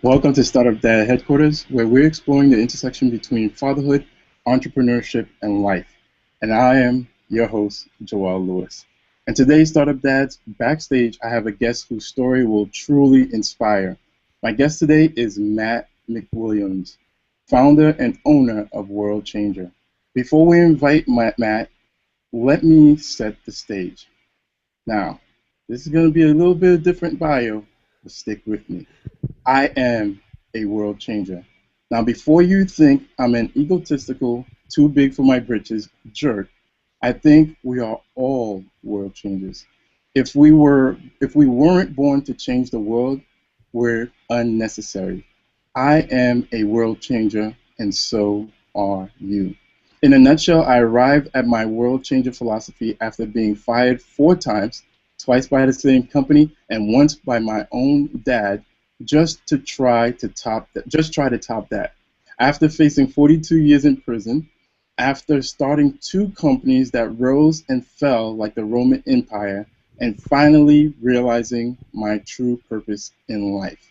Welcome to Startup Dad Headquarters, where we're exploring the intersection between fatherhood, entrepreneurship, and life. And I am your host, Joel Lewis. And today's Startup Dads backstage, I have a guest whose story will truly inspire. My guest today is Matt McWilliams, founder and owner of World Changer. Before we invite Matt, let me set the stage. Now, this is going to be a little bit of different bio, but stick with me. I am a world changer. Now, before you think I'm an egotistical, too-big-for-my-britches jerk, I think we are all world changers. If we weren't born to change the world, we're unnecessary. I am a world changer, and so are you. In a nutshell, I arrived at my world changer philosophy after being fired 4 times, twice by the same company, and once by my own dad, just to try to top that. After facing 42 years in prison, after starting 2 companies that rose and fell like the Roman Empire, and finally realizing my true purpose in life.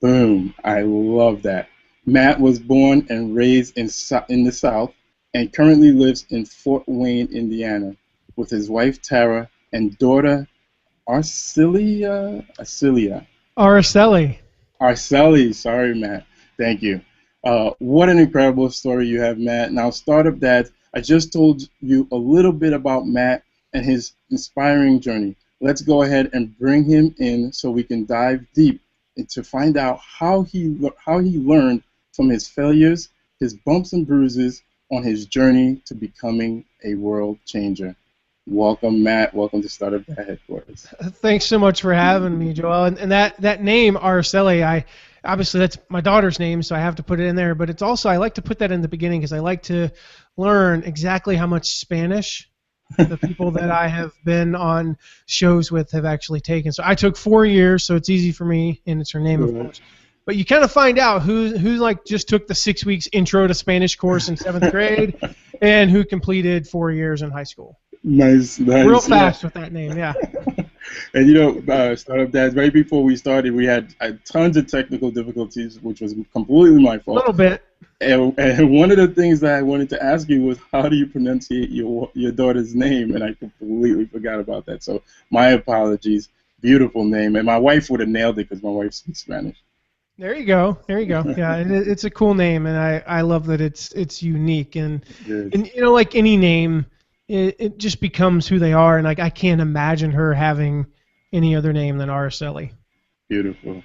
Boom, I love that. Matt was born and raised in the South and currently lives in Fort Wayne, Indiana, with his wife Tara and daughter Aracelli. Aracelli, sorry, Matt. Thank you. What an incredible story you have, Matt. Now, Startup Dads, I just told you a little bit about Matt and his inspiring journey. Let's go ahead and bring him in so we can dive deep to find out how he learned from his failures, his bumps and bruises on his journey to becoming a world changer. Welcome, Matt. Welcome to Startup Dad Headquarters. Thanks so much for having me, Joel. And that name, Aracelli, obviously that's my daughter's name, so I have to put it in there. But it's also, I like to put that in the beginning because I like to learn exactly how much Spanish the people that I have been on shows with have actually taken. So I took 4 years, so it's easy for me, and it's her name, of course. But you kind of find out who like just took the 6 weeks intro to Spanish course in 7th grade and who completed 4 years in high school. Nice. Real fast with that name, yeah. And you know, Startup Dads, right before we started, we had tons of technical difficulties, which was completely my fault. A little bit. And one of the things that I wanted to ask you was, how do you pronunciate your daughter's name? And I completely forgot about that. So my apologies. Beautiful name. And my wife would have nailed it because my wife speaks Spanish. There you go. Yeah, it's a cool name, and I love that it's unique. And you know, like any name, it just becomes who they are, and like I can't imagine her having any other name than Aracelli. Beautiful.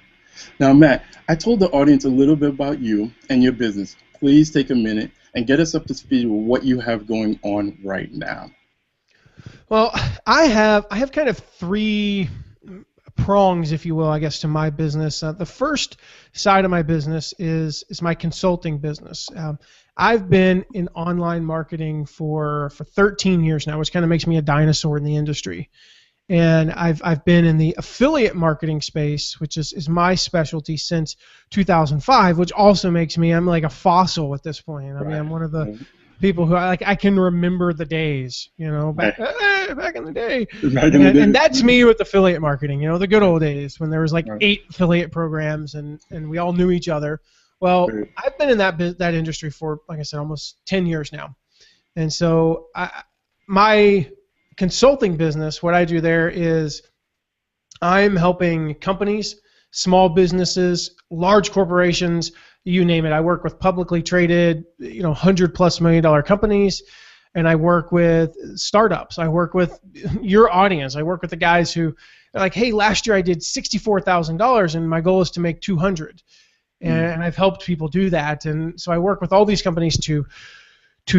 Now, Matt, I told the audience a little bit about you and your business. Please take a minute and get us up to speed with what you have going on right now. Well, I have kind of 3 prongs, if you will, I guess, to my business. The first side of my business is my consulting business. I've been in online marketing for 13 years now, which kind of makes me a dinosaur in the industry. And I've been in the affiliate marketing space, which is my specialty since 2005, which also makes me, I'm like a fossil at this point. I mean, I'm one of the people who I can remember the days, you know, back in the day. And that's me with affiliate marketing, you know, the good old days when there was like 8 affiliate programs and we all knew each other. Well, I've been in that industry for, like I said, almost 10 years now. And so my consulting business, what I do there is I'm helping companies, small businesses, large corporations, you name it. I work with publicly traded, you know, $100+ million companies, and I work with startups. I work with your audience. I work with the guys who are like, hey, last year I did $64,000 and my goal is to make 200. And I've helped people do that. And so I work with all these companies to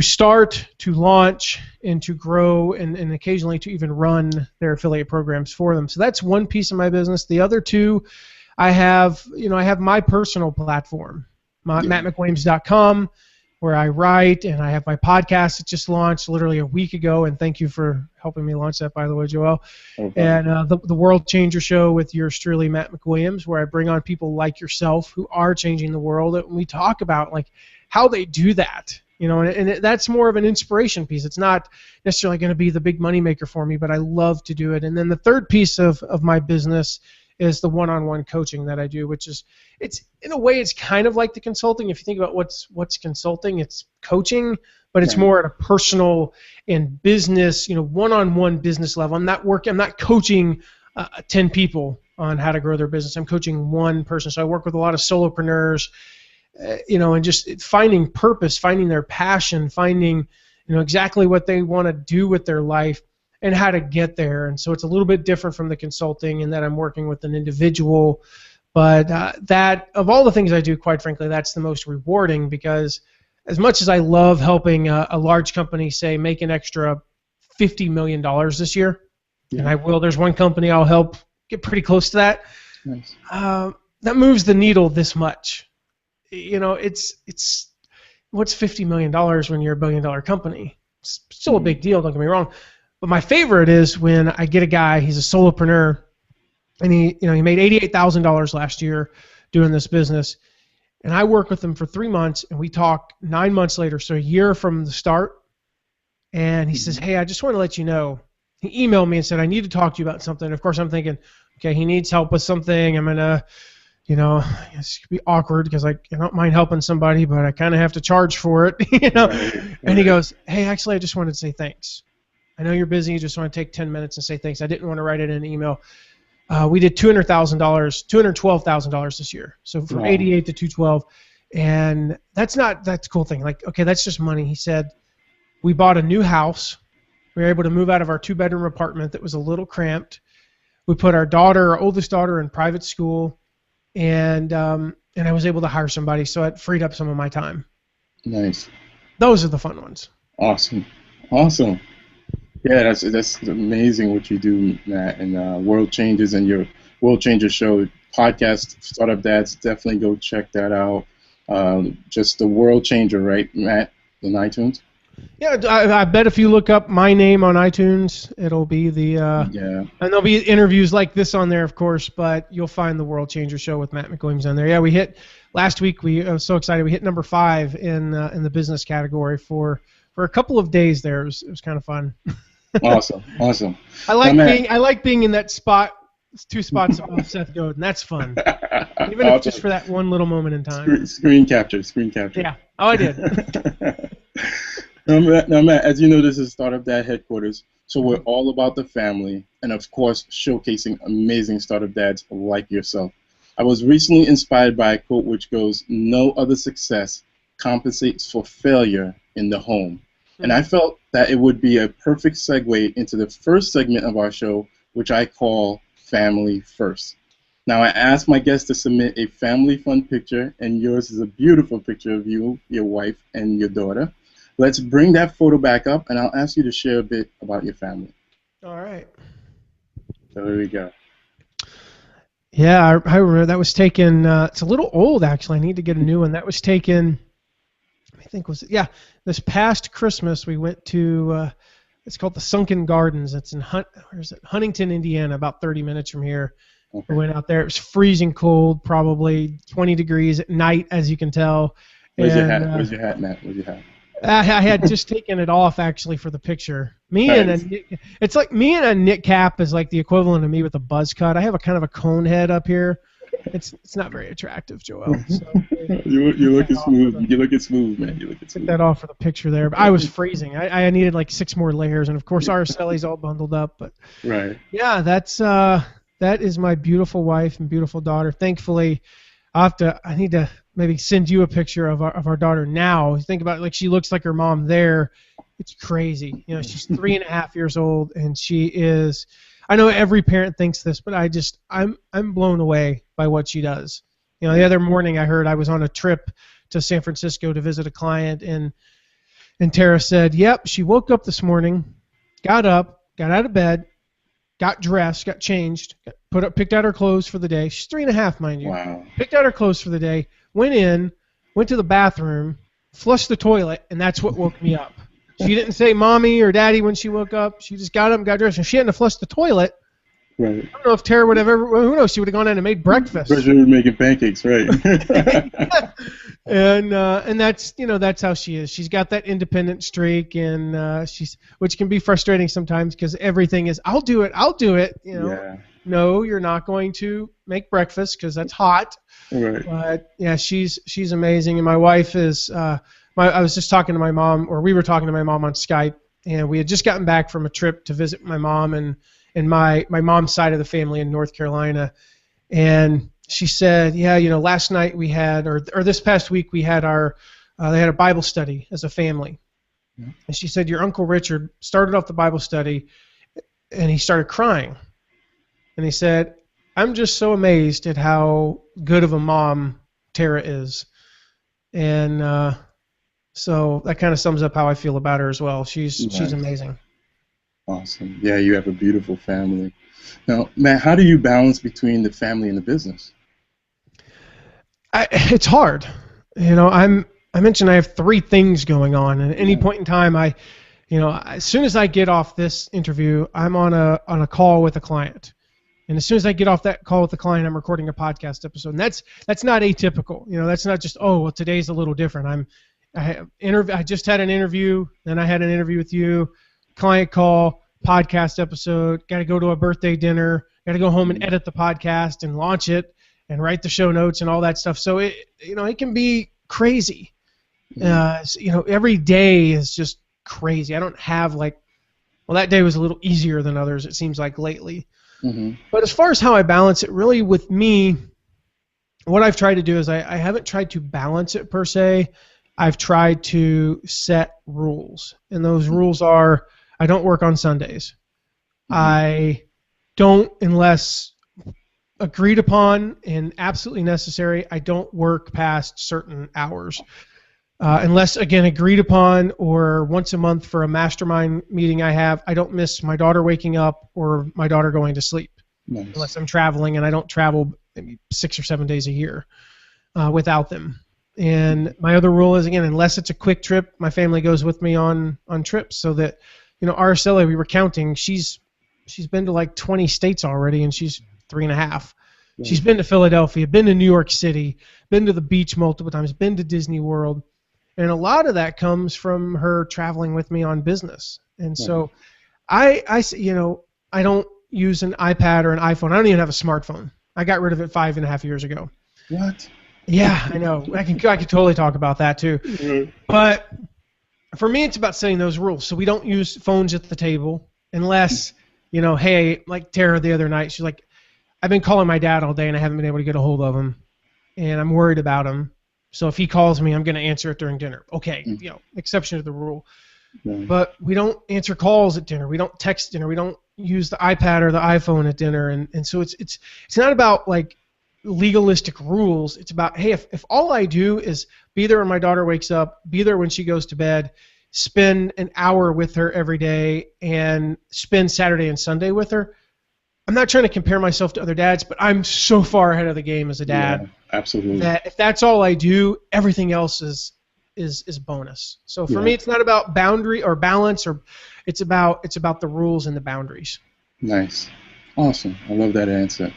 start, to launch, and to grow, and occasionally to even run their affiliate programs for them. So that's one piece of my business. The other 2, I have my personal platform, mattmcwilliams.com, where I write, and I have my podcast that just launched literally a week ago, and thank you for helping me launch that, by the way, Joel. Okay. And the World Changer Show with yours truly, Matt McWilliams, where I bring on people like yourself who are changing the world, and we talk about like how they do that. You know, and that's more of an inspiration piece. It's not necessarily going to be the big money maker for me, but I love to do it. And then the third piece of my business is the one-on-one coaching that I do, which is, it's in a way, it's kind of like the consulting. If you think about what's consulting, it's coaching, but it's more at a personal and business, one-on-one business level. I'm not coaching 10 people on how to grow their business. I'm coaching one person. So I work with a lot of solopreneurs, and just finding purpose, finding their passion, finding, exactly what they want to do with their life and how to get there. And so it's a little bit different from the consulting in that I'm working with an individual. But that, of all the things I do, quite frankly, that's the most rewarding, because as much as I love helping a large company, say, make an extra $50 million this year, and I will, there's one company I'll help get pretty close to that. Nice. That moves the needle this much. It's what's $50 million when you're a $1 billion company? It's still a big deal, don't get me wrong. But my favorite is when I get a guy, he's a solopreneur, and he made $88,000 last year doing this business. And I work with him for 3 months, and we talk 9 months later, so a year from the start. And he says, "Hey, I just want to let you know." He emailed me and said, "I need to talk to you about something." Of course, I'm thinking, okay, he needs help with something. I'm going to, it's going to be awkward because I don't mind helping somebody, but I kind of have to charge for it, Right. And he goes, "Hey, actually, I just wanted to say thanks. I know you're busy. You just want to take 10 minutes and say thanks. I didn't want to write it in an email. We did $212,000 this year. So from 88 to 212. And that's the cool thing. Like, okay, that's just money." He said, "We bought a new house. We were able to move out of our 2-bedroom apartment that was a little cramped. We put our oldest daughter, in private school, and I was able to hire somebody, so it freed up some of my time." Nice. Those are the fun ones. Awesome. Yeah, that's amazing what you do, Matt. And World Changers and your World Changers show podcast, Startup Dads, definitely go check that out. Just the World Changer, right, Matt, in iTunes? Yeah, I bet if you look up my name on iTunes, it'll be and there'll be interviews like this on there, of course, but you'll find the World Changer show with Matt McWilliams on there. Yeah, we hit last week. I was so excited. We hit number 5 in the business category for a couple of days there. It was kind of fun. Awesome. I like being in that spot. 2 spots above Seth Godin. That's fun, even if just for that one little moment in time. Screen capture. Yeah. Oh, I did. Now, Matt, as you know, this is Startup Dad headquarters, so we're all about the family and, of course, showcasing amazing startup dads like yourself. I was recently inspired by a quote which goes, "No other success compensates for failure in the home." And I felt that it would be a perfect segue into the first segment of our show, which I call Family First. Now, I asked my guests to submit a family fun picture, and yours is a beautiful picture of you, your wife, and your daughter. Let's bring that photo back up, and I'll ask you to share a bit about your family. All right. So here we go. Yeah, I remember that was taken. It's a little old, actually. I need to get a new one. That was taken, I think this past Christmas we went to, it's called the Sunken Gardens. It's in Huntington, Indiana, about 30 minutes from here. Okay. We went out there. It was freezing cold, probably 20 degrees at night, as you can tell. Where's your hat, Matt? Where's your hat? I had just taken it off, actually, for the picture. It's like me and a knit cap is like the equivalent of me with a buzz cut. I have a kind of a cone head up here. It's not very attractive, Joel. So, you're looking smooth. You're looking smooth, man. You're looking smooth. Took that off for the picture there. But I was freezing. I needed like 6 more layers, and of course Aracelli's all bundled up. But right. Yeah, that is my beautiful wife and beautiful daughter. Thankfully, I need to maybe send you a picture of our daughter now. Think about it, like she looks like her mom there. It's crazy. She's 3.5 years old, and she is. I know every parent thinks this, but I'm blown away by what she does. The other morning I was on a trip to San Francisco to visit a client, and Tara said, "Yep, she woke up this morning, got up, got out of bed, got dressed, got changed, picked out her clothes for the day." She's 3.5, mind you. Wow. Picked out her clothes for the day, went to the bathroom, flushed the toilet, and that's what woke me up. She didn't say mommy or daddy when she woke up. She just got up and got dressed. And she hadn't to flush the toilet, Right. I don't know if Tara would have ever. Well, who knows? She would have gone in and made breakfast. But she was making pancakes, right? And that's that's how she is. She's got that independent streak, and which can be frustrating sometimes because everything is I'll do it. Yeah. No, you're not going to make breakfast because that's hot. Right. But yeah, she's amazing, and my wife is. I was just talking to my mom, or we were talking to my mom on Skype, and we had just gotten back from a trip to visit my mom and my mom's side of the family in North Carolina, and she said, yeah, last night we had, or this past week we had they had a Bible study as a family, and she said your Uncle Richard started off the Bible study, and he started crying, and he said, I'm just so amazed at how good of a mom Tara is, and so that kind of sums up how I feel about her as well. She's amazing. Awesome. Yeah, you have a beautiful family. Now, Matt, how do you balance between the family and the business? It's hard. I mentioned I have 3 things going on, and at any point in time, as soon as I get off this interview, I'm on a call with a client. And as soon as I get off that call with the client, I'm recording a podcast episode. And that's not atypical. That's not just, today's a little different. I just had an interview, then I had an interview with you, client call, podcast episode, got to go to a birthday dinner, got to go home and edit the podcast and launch it and write the show notes and all that stuff. So it can be crazy. Every day is just crazy. I don't have that day was a little easier than others, it seems like lately. Mm-hmm. But as far as how I balance it, really with me, what I've tried to do is I haven't tried to balance it per se. I've tried to set rules, and those rules are I don't work on Sundays. Mm-hmm. I don't, unless agreed upon and absolutely necessary, I don't work past certain hours. Unless, again, agreed upon or once a month for a mastermind meeting I don't miss my daughter waking up or my daughter going to sleep. Nice. Unless I'm traveling, and I don't travel maybe 6 or 7 days a year without them. And my other rule is, again, unless it's a quick trip, my family goes with me on trips, so that, Aracelli, we were counting, she's been to 20 states already, and she's 3.5. Yeah. She's been to Philadelphia, been to New York City, been to the beach multiple times, been to Disney World. And a lot of that comes from her traveling with me on business. And so I don't use an iPad or an iPhone. I don't even have a smartphone. I got rid of it 5.5 years ago. What? Yeah, I know. I can totally talk about that too. Mm-hmm. But for me, it's about setting those rules. So we don't use phones at the table unless, hey, like Tara the other night, she's like, I've been calling my dad all day and I haven't been able to get a hold of him, and I'm worried about him. So if he calls me, I'm going to answer it during dinner. Okay, exception to the rule. Right. But we don't answer calls at dinner. We don't text dinner. We don't use the iPad or the iPhone at dinner. And so it's not about legalistic rules. It's about, hey, if all I do is be there when my daughter wakes up, be there when she goes to bed, spend an hour with her every day, and spend Saturday and Sunday with her. I'm not trying to compare myself to other dads, but I'm so far ahead of the game as a dad. Yeah, absolutely. That if that's all I do, everything else is bonus. So for me, it's not about boundary or balance, or it's about the rules and the boundaries. Nice, awesome. I love that answer.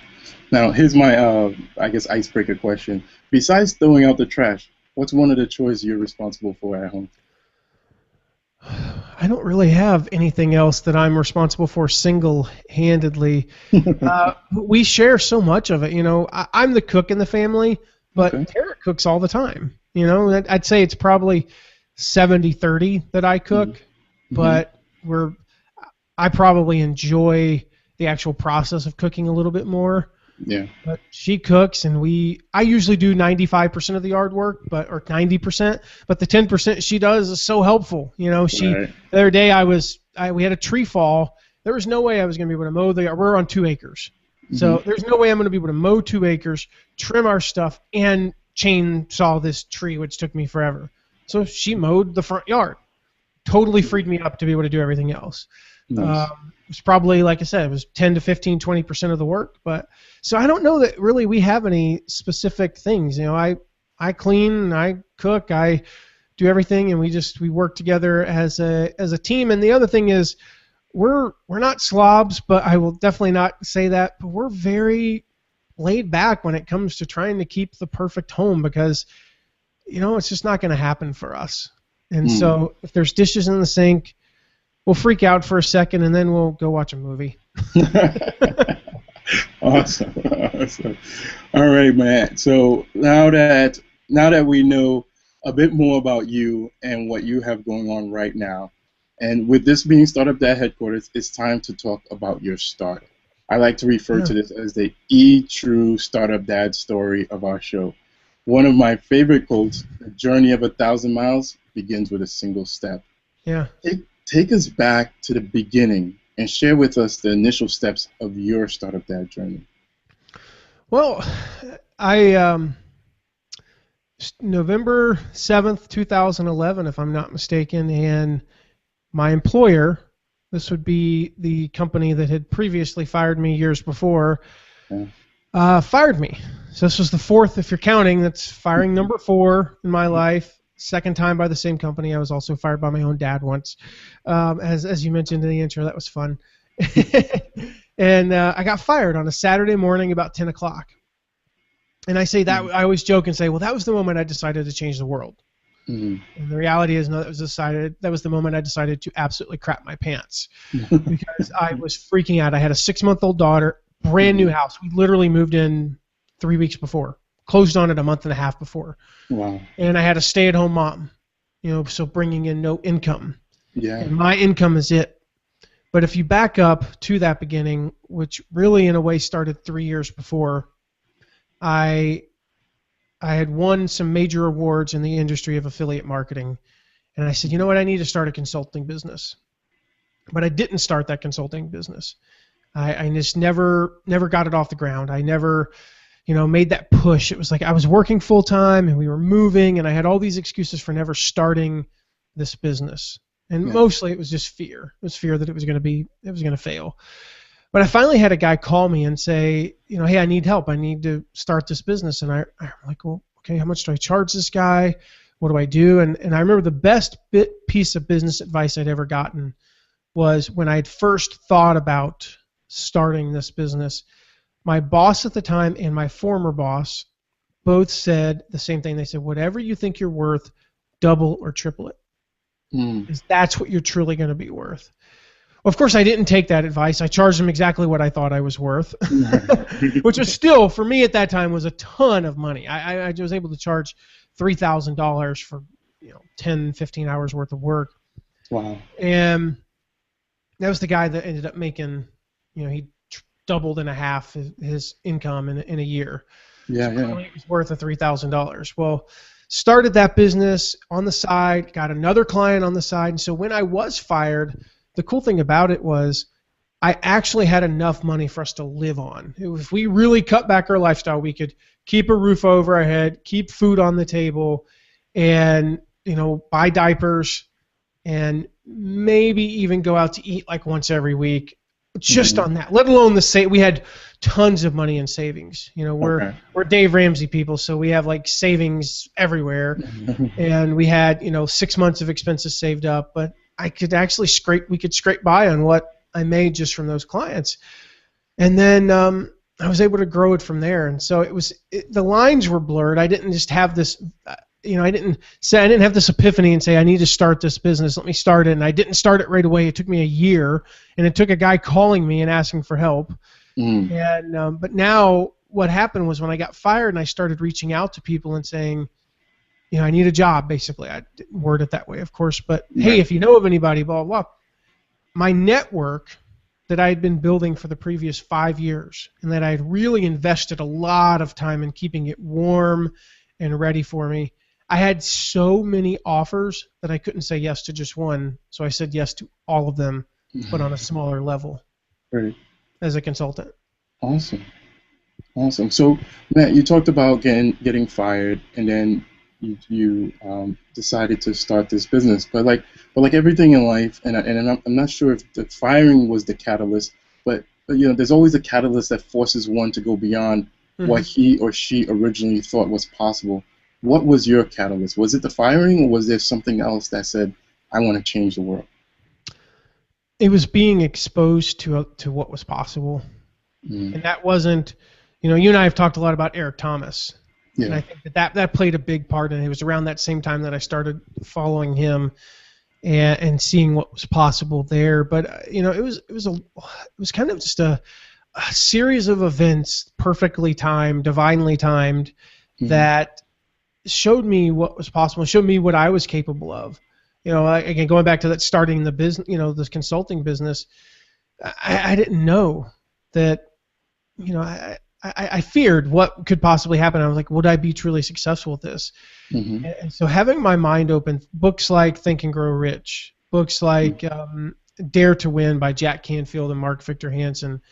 Now here's my icebreaker question. Besides throwing out the trash, what's one of the chores you're responsible for at home? I don't really have anything else that I'm responsible for single-handedly. We share so much of it. I'm the cook in the family, but Tara cooks all the time. I'd say it's probably 70-30 that I cook, but I probably enjoy the actual process of cooking a little bit more. Yeah. But she cooks, and I usually do 95% of the yard work, or 90%, but the 10% she does is so helpful. The other day we had a tree fall. There was no way I was going to be able to mow the yard. We're on 2 acres. So there's no way I'm going to be able to mow 2 acres, trim our stuff, and chainsaw this tree, which took me forever. So she mowed the front yard. Totally freed me up to be able to do everything else. Nice. It was probably, like I said, it was 10 to 15, 20% of the work. But so I don't know that really we have any specific things. I clean, I cook, I do everything, and we work together as a team. And the other thing is, we're not slobs, but I will definitely not say that. But we're very laid back when it comes to trying to keep the perfect home because, it's just not going to happen for us. And so if there's dishes in the sink, we'll freak out for a second and then we'll go watch a movie. Awesome. All right, man. So now that we know a bit more about you and what you have going on right now, and with this being Startup Dad headquarters, it's time to talk about your start. I like to refer to this as the true Startup Dad story of our show. One of my favorite quotes: "The journey of 1,000 miles begins with a single step." Yeah. Take us back to the beginning and share with us the initial steps of your Startup Dad journey. Well, I November 7th, 2011, if I'm not mistaken, and my employer, this would be the company that had previously fired me years before, fired me. So this was the fourth, if you're counting, that's firing number 4 in my life. Second time by the same company. I was also fired by my own dad once. As you mentioned in the intro, that was fun. And I got fired on a Saturday morning about 10 o'clock. And I say that, I always joke and say, well, that was the moment I decided to change the world. And the reality is, no, that was the moment I decided to absolutely crap my pants because I was freaking out. I had a 6-month-old daughter, brand new house. We literally moved in 3 weeks before, closed on it a month and a half before. Wow. And I had a stay-at-home mom, so bringing in no income. Yeah. And my income is it. But if you back up to that beginning, which really in a way started 3 years before, I had won some major awards in the industry of affiliate marketing. And I said, you know what, I need to start a consulting business. But I didn't start that consulting business. I just never got it off the ground. I never made that push. It was like I was working full time and we were moving and I had all these excuses for never starting this business. And mostly it was just fear. It was fear that it was going to fail. But I finally had a guy call me and say, hey, I need help. I need to start this business. And I'm like, well, okay, how much do I charge this guy? What do I do? And I remember the best piece of business advice I'd ever gotten was when I had first thought about starting this business. My boss at the time and my former boss both said the same thing. They said, whatever you think you're worth, double or triple it. Because that's what you're truly going to be worth. Well, of course, I didn't take that advice. I charged him exactly what I thought I was worth, which was still, for me at that time, was a ton of money. I was able to charge $3,000 for 10, 15 hours worth of work. Wow. And that was the guy that ended up making, he doubled and a half his income in a year. Yeah, so it was worth $3,000. Well, started that business on the side, got another client on the side. And so when I was fired, the cool thing about it was I actually had enough money for us to live on. If we really cut back our lifestyle, we could keep a roof over our head, keep food on the table, and buy diapers, and maybe even go out to eat like once every week. Just on that, let alone we had tons of money in savings. We're Dave Ramsey people, so we have like savings everywhere, and we had 6 months of expenses saved up. But I could actually we could scrape by on what I made just from those clients, and then I was able to grow it from there. And so the lines were blurred. I didn't just have this. I didn't have this epiphany and say, I need to start this business. Let me start it. And I didn't start it right away. It took me a year, and it took a guy calling me and asking for help. And but now what happened was when I got fired and I started reaching out to people and saying, I need a job, basically. I didn't word it that way, of course. But, hey, if you know of anybody, blah, blah, blah. My network that I had been building for the previous 5 years and that I had really invested a lot of time in keeping it warm and ready for me, I had so many offers that I couldn't say yes to just one, so I said yes to all of them, but on a smaller level as a consultant. Awesome. So, Matt, you talked about getting fired, and then you decided to start this business. But like everything in life, and I'm not sure if the firing was the catalyst, but there's always a catalyst that forces one to go beyond what he or she originally thought was possible. What was your catalyst? Was it the firing, or was there something else that said, I want to change the world? it was being exposed to what was possible. And that wasn't, you and I have talked a lot about Eric Thomas. Yeah. And I think that played a big part. And it was around that same time that I started following him and seeing what was possible there. But, it was kind of just a series of events, perfectly timed, divinely timed, that showed me what was possible, showed me what I was capable of. Again, going back to that starting the business, this consulting business, I didn't know that, I feared what could possibly happen. I was like, would I be truly successful with this? And so having my mind open, books like Think and Grow Rich, books like Dare to Win by Jack Canfield and Mark Victor Hansen,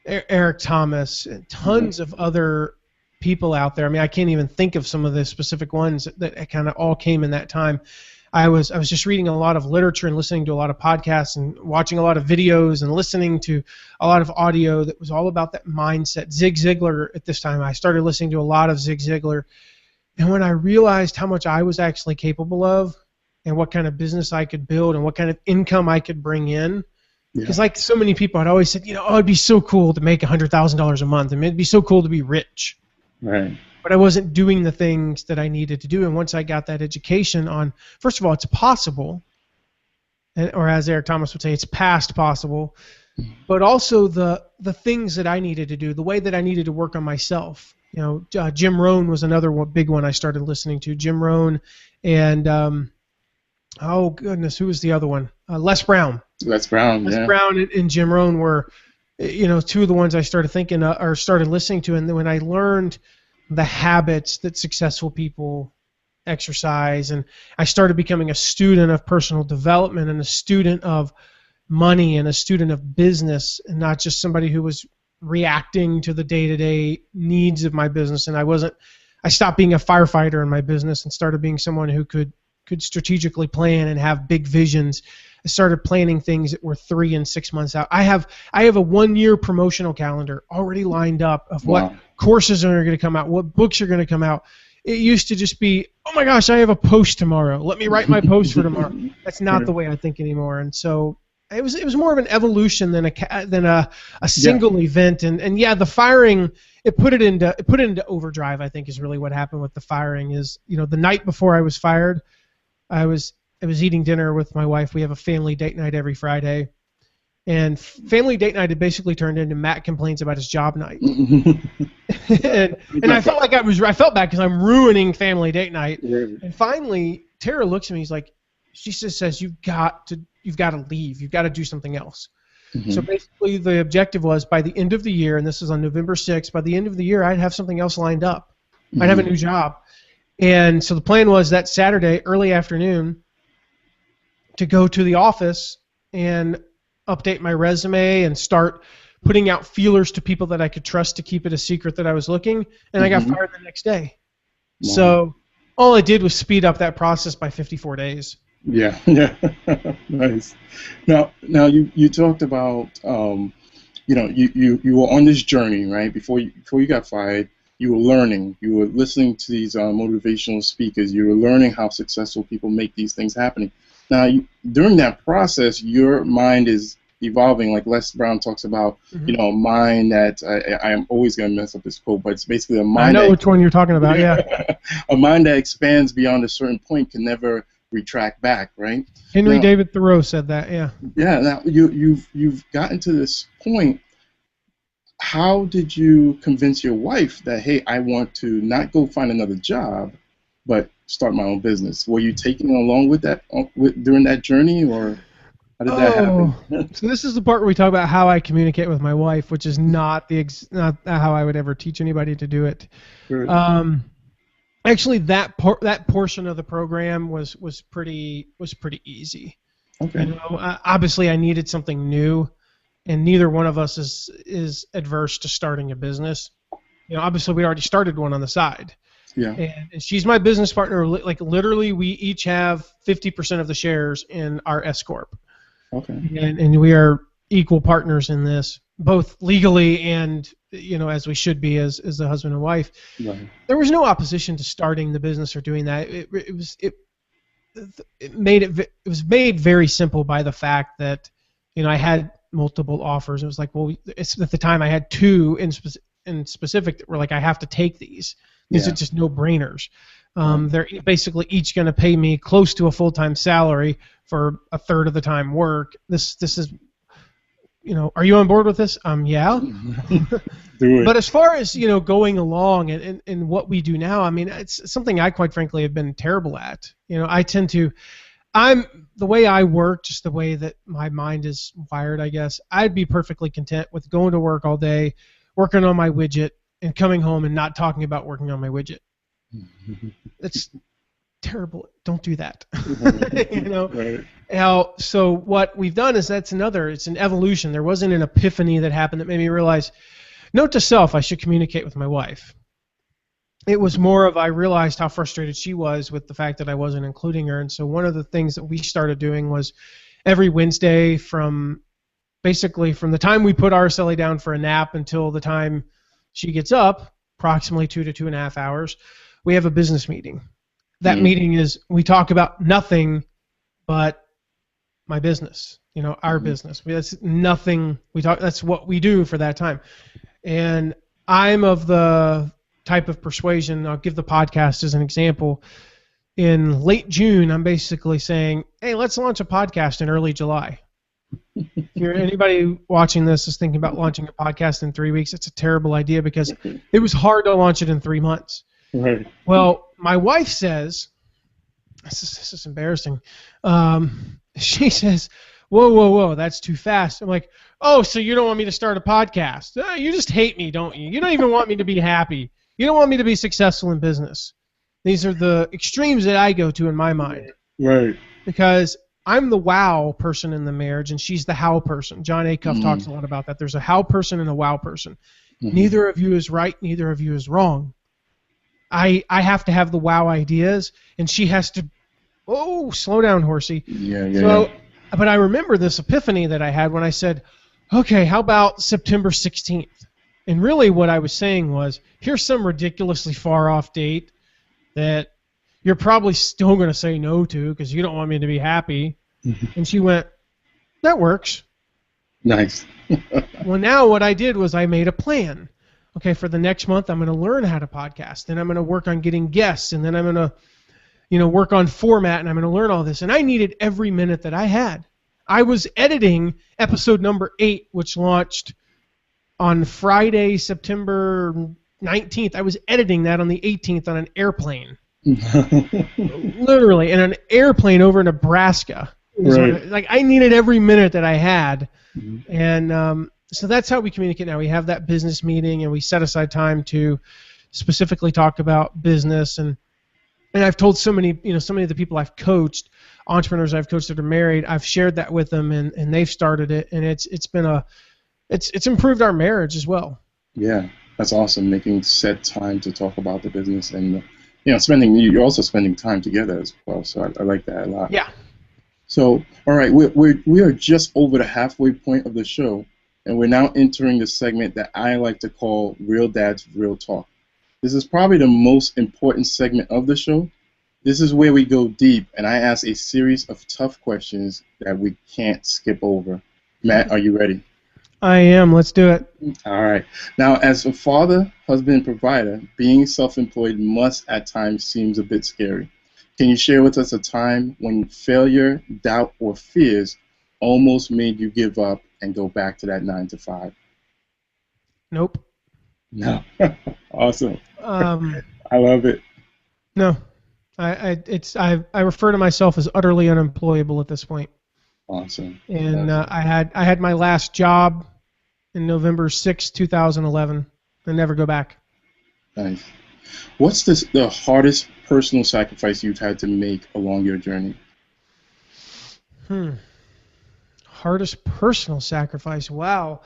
Eric Thomas, and tons of other people out there. I mean, I can't even think of some of the specific ones that kind of all came in that time. I was just reading a lot of literature and listening to a lot of podcasts and watching a lot of videos and listening to a lot of audio that was all about that mindset. Zig Ziglar at this time, I started listening to a lot of Zig Ziglar. And when I realized how much I was actually capable of and what kind of business I could build and what kind of income I could bring in, because like so many people, I'd always said, it'd be so cool to make $100,000 a month. I mean, it'd be so cool to be rich. Right. But I wasn't doing the things that I needed to do. And once I got that education on, first of all, it's possible, or as Eric Thomas would say, it's past possible, but also the things that I needed to do, the way that I needed to work on myself. Jim Rohn was another big one I started listening to. Jim Rohn and, oh goodness, who was the other one? Les Brown. Les Brown, Les Brown and Jim Rohn were, two of the ones I started thinking or started listening to. And then when I learned the habits that successful people exercise, and I started becoming a student of personal development and a student of money and a student of business, and not just somebody who was reacting to the day-to-day needs of my business. And I stopped being a firefighter in my business and started being someone who could strategically plan and have big visions. I started planning things that were 3 and 6 months out. I have a 1-year promotional calendar already lined up of what courses are going to come out, what books are going to come out. It used to just be, oh my gosh, I have a post tomorrow. Let me write my post for tomorrow. That's not the way I think anymore. And so it was more of an evolution than a single event. And the firing, it put it into overdrive, I think, is really what happened with the firing. Is the night before I was fired, I was eating dinner with my wife. We have a family date night every Friday. And family date night had basically turned into Matt complains about his job night. and I felt like I felt bad because I'm ruining family date night. And finally, Tara looks at me. She just says, you've got to leave. You've got to do something else. So basically the objective was by the end of the year, and this is on November 6th, by the end of the year, I'd have something else lined up. I'd have a new job. And so the plan was that Saturday, early afternoon, to go to the office and update my resume and start putting out feelers to people that I could trust to keep it a secret that I was looking. And I got fired the next day. Wow. So all I did was speed up that process by 54 days. Yeah. Nice. Now you talked about, you were on this journey, right? Before you got fired, you were learning. You were listening to these motivational speakers. You were learning how successful people make these things happening. Now, during that process, your mind is evolving. Like Les Brown talks about, a mind that I am always going to mess up this quote, but it's basically a mind. I know which one you're talking about. Yeah. A mind that expands beyond a certain point can never retract back, right? Henry David Thoreau said that. Yeah. Yeah. Now you've gotten to this point. How did you convince your wife that, hey, I want to not go find another job, but start my own business? Were you taking along with that during that journey, or how did that happen? So this is the part where we talk about how I communicate with my wife, which is not how I would ever teach anybody to do it. Sure. Actually, that portion of the program was pretty easy. Okay. Obviously, I needed something new, and neither one of us is adverse to starting a business. Obviously, we already started one on the side. Yeah. And she's my business partner. Like literally, we each have 50% of the shares in our S corp. Okay. And we are equal partners in this, both legally and as we should be as the husband and wife. Right. There was no opposition to starting the business or doing that. It was made very simple by the fact that I had multiple offers. It was like, well, it's, at the time I had two in specific that were like, I have to take these. These are just no-brainers. They're basically each going to pay me close to a full-time salary for a third of the time work. This is, are you on board with this? Yeah. Do it. But as far as, going along and what we do now, I mean, it's something I quite frankly have been terrible at. The way I work, just the way that my mind is wired, I guess, I'd be perfectly content with going to work all day, working on my widget, and coming home and not talking about working on my widget. It's terrible. Don't do that. Right. So what we've done is it's an evolution. There wasn't an epiphany that happened that made me realize, note to self, I should communicate with my wife. It was more of I realized how frustrated she was with the fact that I wasn't including her. And so one of the things that we started doing was every Wednesday from the time we put Aracelli down for a nap until the time she gets up, approximately 2 to 2.5 hours, we have a business meeting. That meeting is, we talk about nothing but my business, our business. That's nothing that's what we do for that time. And I'm of the type of persuasion, I'll give the podcast as an example. In late June, I'm basically saying, hey, let's launch a podcast in early July. If anybody watching this is thinking about launching a podcast in 3 weeks, it's a terrible idea because it was hard to launch it in 3 months. Right. Well, my wife says, this is embarrassing. She says, whoa, that's too fast. I'm like, oh, so you don't want me to start a podcast? You just hate me, don't you? You don't even want me to be happy. You don't want me to be successful in business. These are the extremes that I go to in my mind. Right. Because I'm the wow person in the marriage, and she's the how person. John Acuff talks a lot about that. There's a how person and a wow person. Neither of you is right. Neither of you is wrong. I have to have the wow ideas, and she has to, slow down, horsey. Yeah. But I remember this epiphany that I had when I said, okay, how about September 16th? And really what I was saying was, here's some ridiculously far off date that you're probably still going to say no to because you don't want me to be happy. And she went, that works. Nice. Well, now what I did was I made a plan. Okay, for the next month, I'm going to learn how to podcast. Then I'm going to work on getting guests. And then I'm going to work on format, and I'm going to learn all this. And I needed every minute that I had. I was editing episode number 8, which launched on Friday, September 19th. I was editing that on the 18th on an airplane. Literally, in an airplane over Nebraska. Right. I needed every minute that I had. And so that's how we communicate now. We have that business meeting, and we set aside time to specifically talk about business. And I've told so many of the people I've coached, entrepreneurs I've coached that are married, I've shared that with them, and they've started it, and it's improved our marriage as well. Yeah, that's awesome. Making set time to talk about the business, and you're also spending time together as well. So I like that a lot. Yeah. So all right, we are just over the halfway point of the show, and we're now entering the segment that I like to call Real Dad's Real Talk. This is probably the most important segment of the show. This is where we go deep, and I ask a series of tough questions that we can't skip over. Matt, are you ready? I am. Let's do it. All right. Now, as a father, husband, and provider, being self-employed must at times seems a bit scary. Can you share with us a time when failure, doubt, or fears almost made you give up and go back to that 9-to-5? Nope. No. Awesome. I love it. No. I refer to myself as utterly unemployable at this point. Awesome. And I had my last job in November 6, 2011. I never go back. Nice. What's the hardest personal sacrifice you've had to make along your journey? Hardest personal sacrifice. Wow.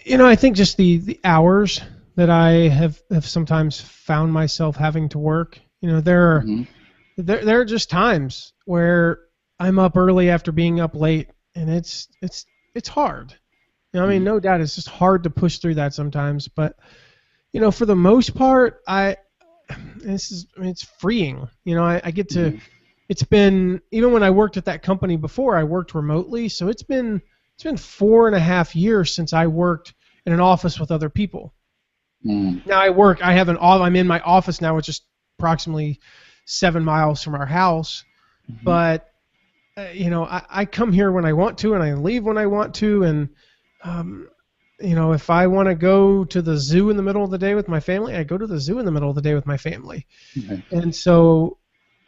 I think just the hours that I have sometimes found myself having to work. There are just times where I'm up early after being up late, and it's hard. I mean, no doubt it's just hard to push through that sometimes, but for the most part, it's freeing. I get to. It's been, even when I worked at that company before, I worked remotely, so it's been it's been 4.5 years since I worked in an office with other people. Now I'm in my office now, which is approximately 7 miles from our house. But, I come here when I want to and I leave when I want to. And, if I want to go to the zoo in the middle of the day with my family, I go to the zoo in the middle of the day with my family. And so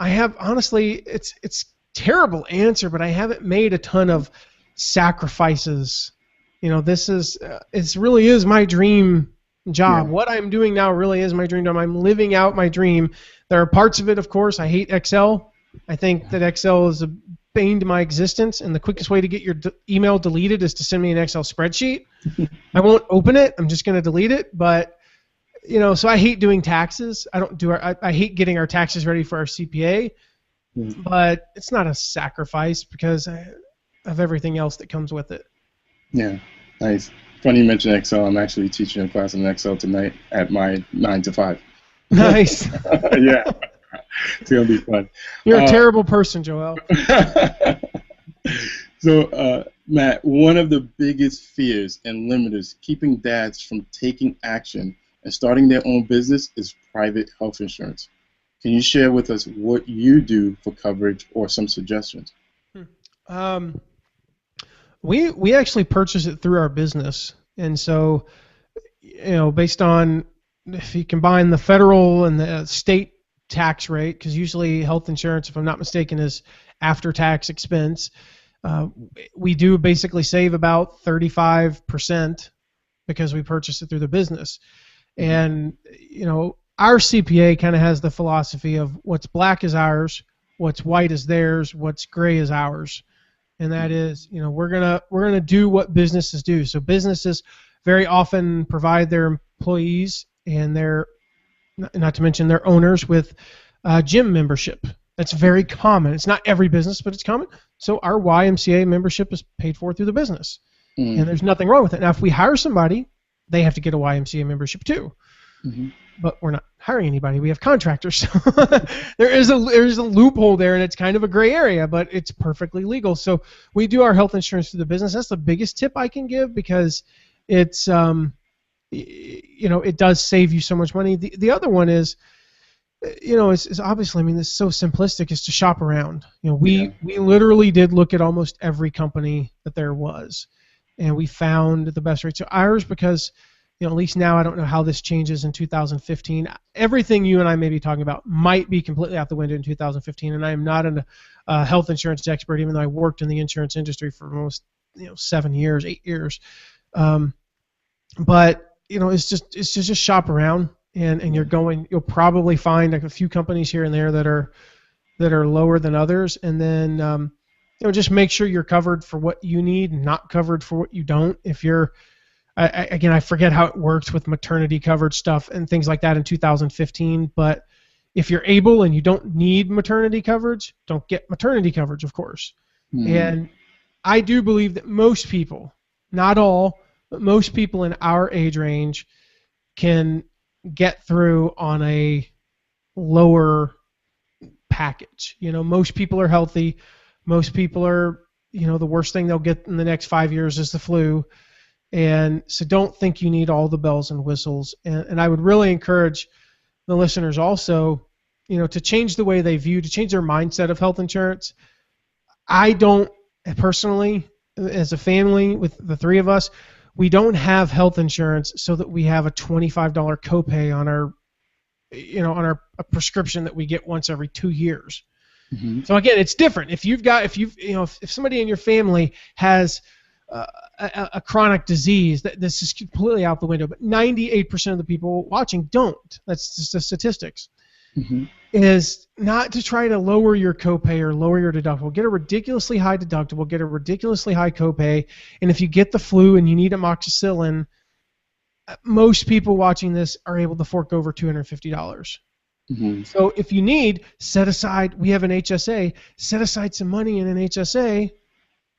I have, honestly, it's terrible answer, but I haven't made a ton of sacrifices. It really is my dream job. What I'm doing now really is my dream job. I'm living out my dream. There are parts of it, of course. I hate Excel. I think that Excel is a bane to my existence, and the quickest way to get your email deleted is to send me an Excel spreadsheet. I won't open it. I'm just going to delete it. But, so I hate doing taxes. I hate getting our taxes ready for our CPA, but it's not a sacrifice because of everything else that comes with it. Yeah, nice. Funny you mentioned Excel. I'm actually teaching a class in Excel tonight at my 9 to 5. Nice. Yeah. It's going to be fun. You're a terrible person, Joel. So, Matt, one of the biggest fears and limiters keeping dads from taking action and starting their own business is private health insurance. Can you share with us what you do for coverage or some suggestions? We actually purchase it through our business. And so, based on if you combine the federal and the state tax rate, because usually health insurance, if I'm not mistaken, is after-tax expense, we do basically save about 35% because we purchase it through the business. And, our CPA kind of has the philosophy of what's black is ours, what's white is theirs, what's gray is ours. And that is, we're gonna do what businesses do. So businesses very often provide their employees and not to mention their owners with gym membership. That's very common. It's not every business, but it's common. So our YMCA membership is paid for through the business, and there's nothing wrong with it. Now, if we hire somebody, they have to get a YMCA membership too. But we're not hiring anybody. We have contractors. So there is a loophole there, and it's kind of a gray area, but it's perfectly legal. So we do our health insurance through the business. That's the biggest tip I can give because it's it does save you so much money. The other one is, is obviously, this is so simplistic, is to shop around. We literally did look at almost every company that there was, and we found the best rate. So ours, because at least now I don't know how this changes in 2015. Everything you and I may be talking about might be completely out the window in 2015, and I am not a health insurance expert, even though I worked in the insurance industry for almost 8 years. But it's just shop around, and you'll probably find a few companies here and there that are lower than others, and then just make sure you're covered for what you need, not covered for what you don't. If you're I forget how it works with maternity coverage stuff and things like that in 2015, but if you're able and you don't need maternity coverage, don't get maternity coverage, of course. And I do believe that most people, not all, but most people in our age range can get through on a lower package. Most people are healthy. Most people are, the worst thing they'll get in the next 5 years is the flu. And so don't think you need all the bells and whistles. And I would really encourage the listeners also, to change the way they view, to change their mindset of health insurance. I don't personally, as a family with the three of us, we don't have health insurance so that we have a $25 copay on our prescription that we get once every 2 years. So again, it's different. If somebody in your family has a chronic disease, this is completely out the window. But 98% of the people watching don't. That's just the statistics. Is not to try to lower your copay or lower your deductible. Get a ridiculously high deductible, get a ridiculously high copay, and if you get the flu and you need amoxicillin, most people watching this are able to fork over $250. So if you need, set aside, we have an HSA, set aside some money in an HSA,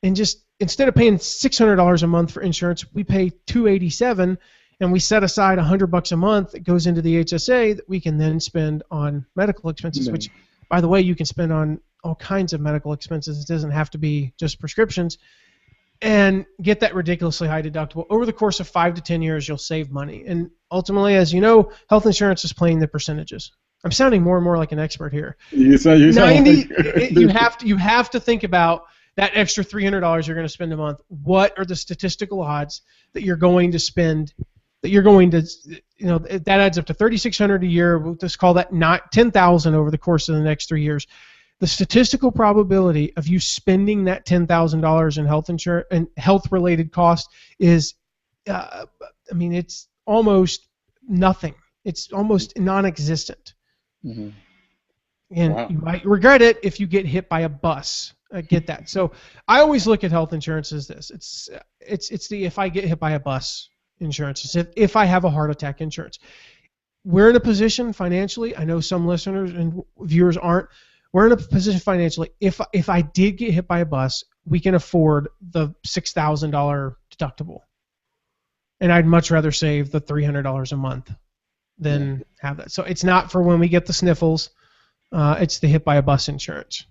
and just instead of paying $600 a month for insurance, we pay $287, and we set aside $100 a month that goes into the HSA that we can then spend on medical expenses, which, by the way, you can spend on all kinds of medical expenses. It doesn't have to be just prescriptions. and get that ridiculously high deductible. Over the course of 5 to 10 years, you'll save money. And ultimately, as you know, health insurance is playing the percentages. I'm sounding more and more like an expert here. You sound 90. You have to think about that extra $300 you're going to spend a month. What are the statistical odds that you're going to spend? That adds up to $3,600 a year. We'll just call that not $10,000 over the course of the next 3 years. The statistical probability of you spending that $10,000 in health insurance and health-related costs is, it's almost nothing. It's almost non-existent. Mm-hmm. And wow. You might regret it if you get hit by a bus. I get that. So I always look at health insurance as this. It's the if I get hit by a bus insurance. It's if I have a heart attack insurance. We're in a position financially. I know some listeners and viewers aren't. We're in a position financially. If I did get hit by a bus, we can afford the $6,000 deductible, and I'd much rather save the $300 a month than have that. So it's not for when we get the sniffles. It's the hit by a bus insurance.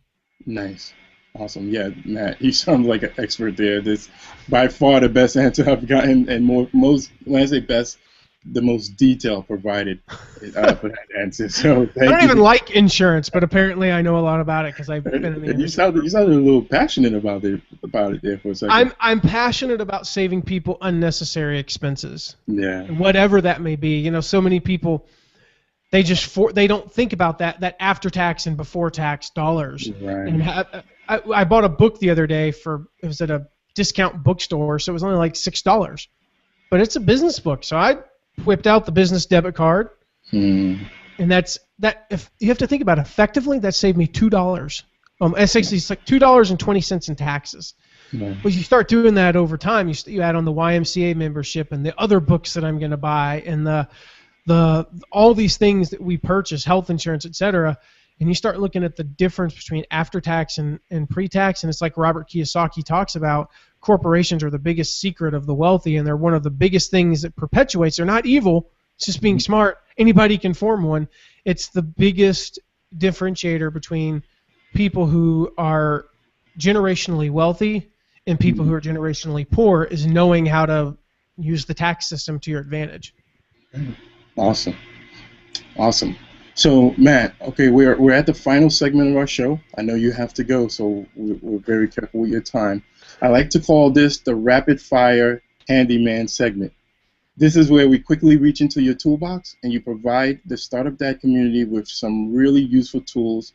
Nice. Awesome. Yeah, Matt, you sound like an expert there. This by far the best answer I've gotten, and most when I say best, the most detail provided for that answer. So I don't even like insurance, but apparently I know a lot about it because I've been in the industry. You sounded a little passionate about it there for a second. I'm passionate about saving people unnecessary expenses. Yeah. Whatever that may be. So many people, they don't think about that after tax and before tax dollars. Right. And I bought a book the other day it was at a discount bookstore, so it was only like $6. But it's a business book, so I whipped out the business debit card, and if you have to think about it, effectively, that saved me $2. Essentially, it's like $2.20 in taxes. Yeah. But you start doing that over time. You add on the YMCA membership and the other books that I'm going to buy, and the all these things that we purchase, health insurance, etc. And you start looking at the difference between after tax and pre-tax, and it's like Robert Kiyosaki talks about. Corporations are the biggest secret of the wealthy, and they're one of the biggest things that perpetuates. They're not evil. It's just being smart. Anybody can form one. It's the biggest differentiator between people who are generationally wealthy and people who are generationally poor is knowing how to use the tax system to your advantage. Awesome. So, Matt, okay, we're at the final segment of our show. I know you have to go, so we're very careful with your time. I like to call this the rapid fire handyman segment. This is where we quickly reach into your toolbox and you provide the Startup Dad community with some really useful tools.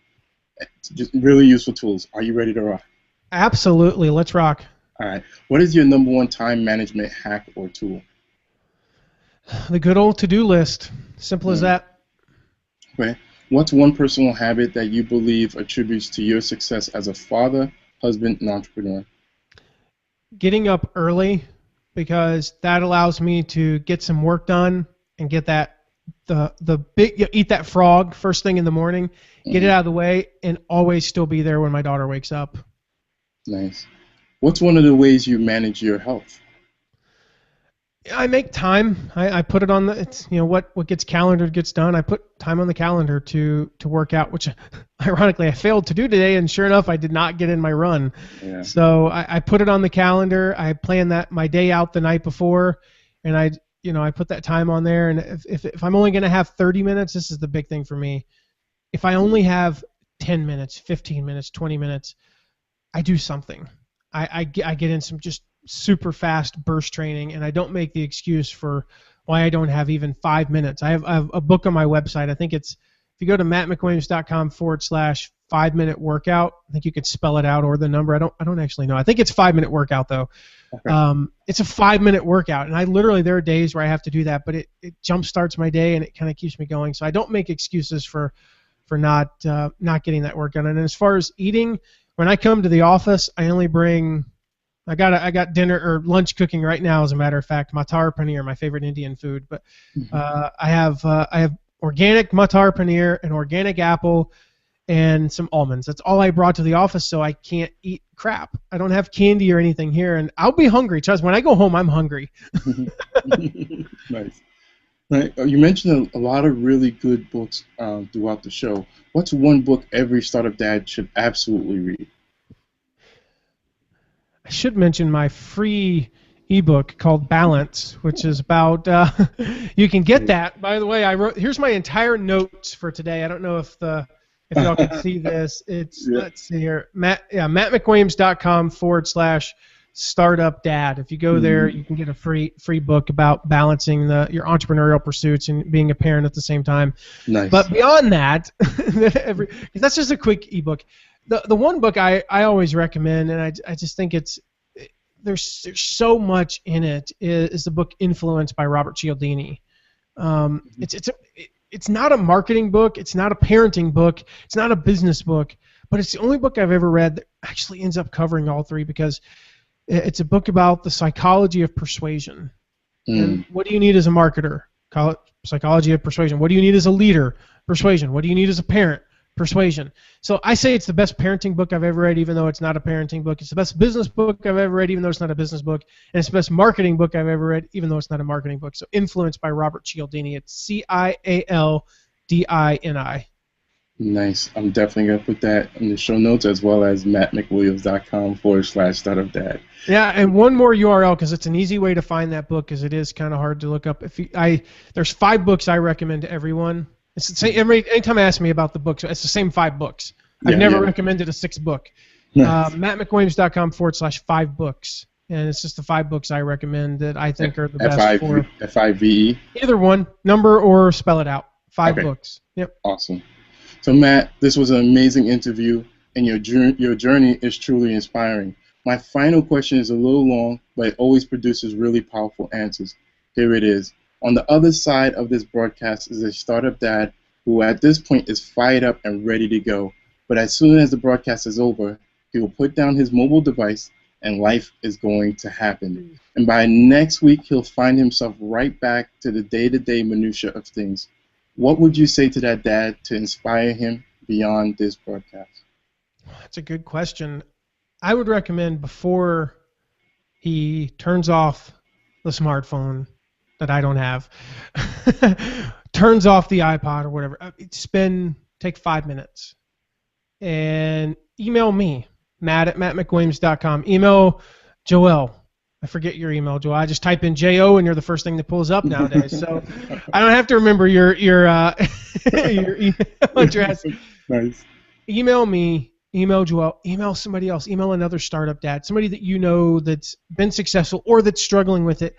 Are you ready to rock? Absolutely. Let's rock. All right. What is your number one time management hack or tool? The good old to-do list. Simple as that. Okay. What's one personal habit that you believe attributes to your success as a father, husband, and entrepreneur? Getting up early, because that allows me to get some work done and get eat that frog first thing in the morning, get it out of the way, and always still be there when my daughter wakes up. Nice. What's one of the ways you manage your health? I make time. I put it on what gets calendared gets done. I put time on the calendar to work out, which ironically I failed to do today, and sure enough I did not get in my run. Yeah. So I put it on the calendar. I plan my day out the night before, and I put that time on there. And if I'm only going to have 30 minutes, this is the big thing for me. If I only have 10 minutes, 15 minutes, 20 minutes, I do something. I get in some just super fast burst training, and I don't make the excuse for why I don't have even 5 minutes. I have a book on my website. I think it's, if you go to mattmcwilliams.com/5-minute workout, I think you could spell it out or the number. I don't actually know. I think it's 5-minute workout though. Okay. It's a 5-minute workout, and there are days where I have to do that, but it jump starts my day and it kind of keeps me going. So I don't make excuses for not getting that work done. And as far as eating, when I come to the office, I only bring. I got dinner or lunch cooking right now, as a matter of fact. Matar paneer, my favorite Indian food. But I have organic matar paneer, an organic apple, and some almonds. That's all I brought to the office, so I can't eat crap. I don't have candy or anything here, and I'll be hungry. Trust, when I go home, I'm hungry. Nice. Right. You mentioned a lot of really good books throughout the show. What's one book every startup dad should absolutely read? I I should mention my free ebook called Balance, which is about you can get that. By the way, here's my entire notes for today. I don't know if y'all can see this. It's Let's see here. MattMcWilliams.com/StartupDad. If you go there, you can get a free book about balancing your entrepreneurial pursuits and being a parent at the same time. Nice. But beyond that, that's just a quick ebook. The one book I always recommend, and I just think there's so much in it, is the book Influence by Robert Cialdini. It's not a marketing book, it's not a parenting book, it's not a business book, but it's the only book I've ever read that actually ends up covering all three, because it's a book about the psychology of persuasion. And what do you need as a marketer? Psychology of persuasion. What do you need as a leader? Persuasion. What do you need as a parent? Persuasion. So I say it's the best parenting book I've ever read, even though it's not a parenting book. It's the best business book I've ever read, even though it's not a business book. And it's the best marketing book I've ever read, even though it's not a marketing book. So Influence by Robert Cialdini. It's Cialdini. Nice. I'm definitely going to put that in the show notes, as well as mattmcwilliams.com/startupdad. Yeah, and one more URL, because it's an easy way to find that book, because it is kind of hard to look up. There's 5 books I recommend to everyone. It's the same. Anytime I ask me about the books, it's the same 5 books. I've never recommended a 6th book. Nice. MattMcWilliams.com/5 books, and it's just the 5 books I recommend that I think are the best for FIVE. Either one, number or spell it out. 5 books. Yep. Awesome. So Matt, this was an amazing interview, and your journey is truly inspiring. My final question is a little long, but it always produces really powerful answers. Here it is. On the other side of this broadcast is a startup dad who at this point is fired up and ready to go. But as soon as the broadcast is over, he will put down his mobile device and life is going to happen. And by next week, he'll find himself right back to the day-to-day minutia of things. What would you say to that dad to inspire him beyond this broadcast? That's a good question. I would recommend, before he turns off the smartphone that I don't have, turns off the iPod or whatever, take 5 minutes and email me, Matt@mattmcwilliams.com. Email Joel. I forget your email, Joel. I just type in J-O and you're the first thing that pulls up nowadays. So I don't have to remember your email address. Nice. Email me, email Joel, email somebody else, email another startup dad, somebody that you know that's been successful or that's struggling with it,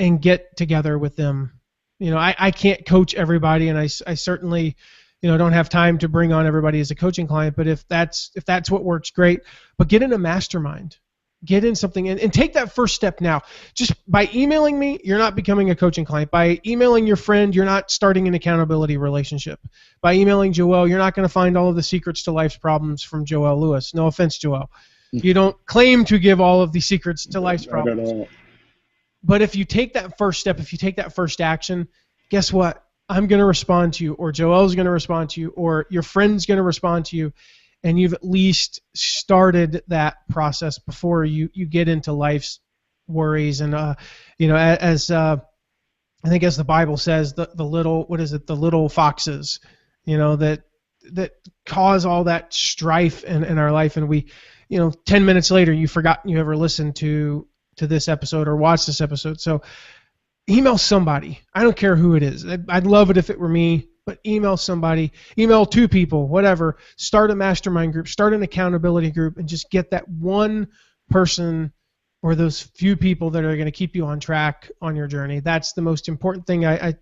and get together with them. I can't coach everybody, and I certainly don't have time to bring on everybody as a coaching client, but if that's what works, great. But get in a mastermind. Get in something and take that first step now. Just by emailing me, you're not becoming a coaching client. By emailing your friend, you're not starting an accountability relationship. By emailing Joel, you're not going to find all of the secrets to life's problems from Joel Lewis. No offense, Joel. You don't claim to give all of the secrets to life's problems. But if you take that first step, if you take that first action, guess what? I'm going to respond to you, or Joel's going to respond to you, or your friend's going to respond to you, and you've at least started that process before you get into life's worries. And I think, as the Bible says, the little foxes, that cause all that strife in our life, and we, 10 minutes later, you've forgotten you ever listened to this episode or watch this episode. So email somebody. I don't care who it is. I'd love it if it were me, but email somebody, email 2 people, whatever. Start a mastermind group, start an accountability group, and just get that one person or those few people that are going to keep you on track on your journey. That's the most important thing. I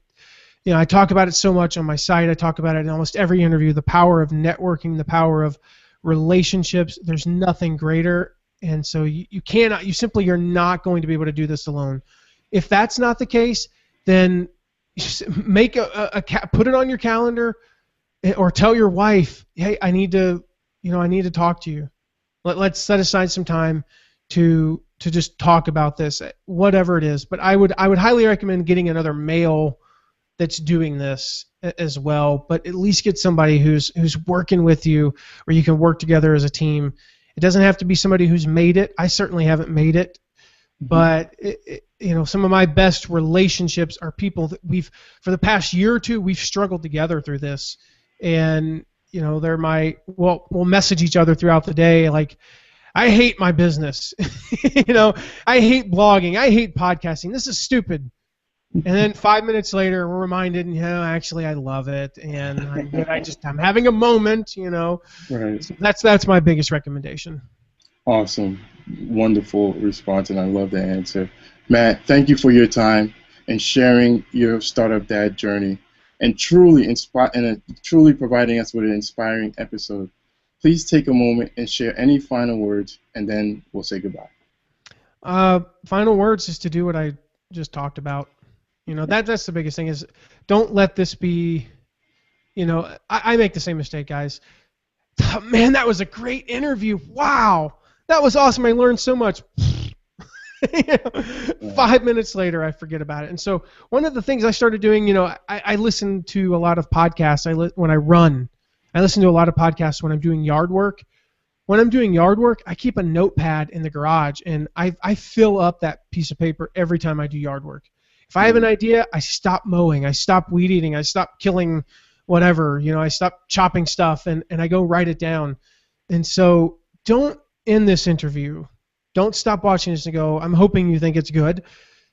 talk about it so much on my site. I talk about it in almost every interview, the power of networking, the power of relationships. There's nothing greater. And so you're not going to be able to do this alone. If that's not the case, then make put it on your calendar, or tell your wife, hey, I need to talk to you. Let's set aside some time to just talk about this, whatever it is. But I would highly recommend getting another male that's doing this as well, but at least get somebody who's working with you, where you can work together as a team. It doesn't have to be somebody who's made it. I certainly haven't made it, but some of my best relationships are people that for the past year or two, we've struggled together through this, and we'll message each other throughout the day, like, I hate my business. You know, I hate blogging. I hate podcasting. This is stupid. And then 5 minutes later, we're reminded, you know, actually I love it, and I'm having a moment, you know. Right. So that's my biggest recommendation. Awesome. Wonderful response, and I love the answer. Matt, thank you for your time and sharing your Startup Dad journey and truly providing us with an inspiring episode. Please take a moment and share any final words, and then we'll say goodbye. Final words is to do what I just talked about. You know, that's the biggest thing is don't let this be, you know, I make the same mistake, guys. Oh, man, that was a great interview. Wow. That was awesome. I learned so much. You know, 5 minutes later, I forget about it. And so one of the things I started doing, you know, I listen to a lot of podcasts when I run. I listen to a lot of podcasts when I'm doing yard work. When I'm doing yard work, I keep a notepad in the garage, and I fill up that piece of paper every time I do yard work. If I have an idea, I stop mowing, I stop weed eating, I stop killing whatever, you know, I stop chopping stuff, and I go write it down. And so don't end this interview. Don't stop watching this and go, I'm hoping you think it's good.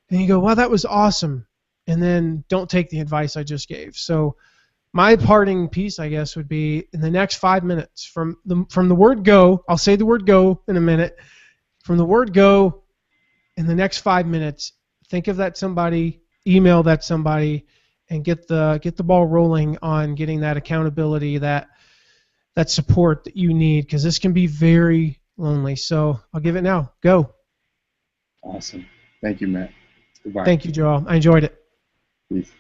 And you go, wow, that was awesome. And then don't take the advice I just gave. So my parting piece, I guess, would be in the next 5 minutes from the word go. I'll say the word go in a minute. From the word go, in the next 5 minutes, think of that somebody, email that somebody, and get the ball rolling on getting that accountability, that support that you need, because this can be very lonely. So I'll give it now. Go. Awesome. Thank you, Matt. Goodbye. Thank you, Joel. I enjoyed it. Peace.